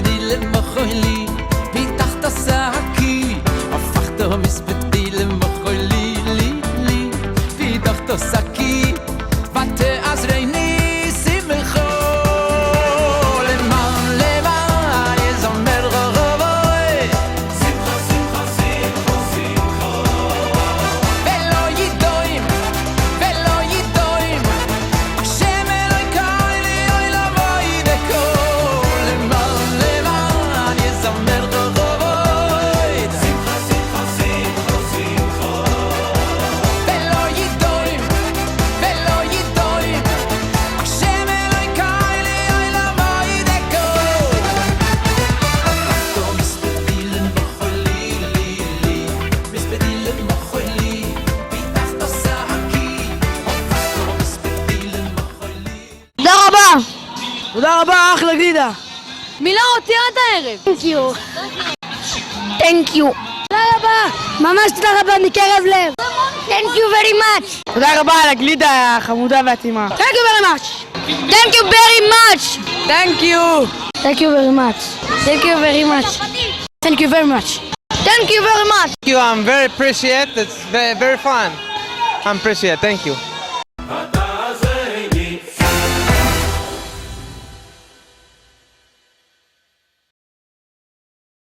מספדי למחולי פיתחת סעקי הפכת מספדי למחולי לי פיתחת סעקי ותעזרני שמחו למען יזמר רבוי שמחה שמחה שמחה שמחה ולא ידועים השם אלוהי קיילי אוי לבוי דקו למען יזמר רבוי שמחה שמחה שמחה שמחה ולא ידועים השם אלוהי קיילי אוי לבוי דקו הפכתו מספדי למחולי לי מספדי למחולי פיתחת סעקי הפכתו מספדי למחולי תודה רבה! תודה רבה, אחלה גלידה. מילה הוציאה את הערב. Thank you. תודה רבה! ממש תודה רבה מקרב לב. Thank you very much. תודה רבה על הגלידה החמודה והטעימה. Thank you very much. Thank you very much. Thank you. Thank you very much. Thank you very much. Thank you very much. Thank you very much. Thank you, I'm very appreciate. It's very fun. I'm appreciate. Thank you.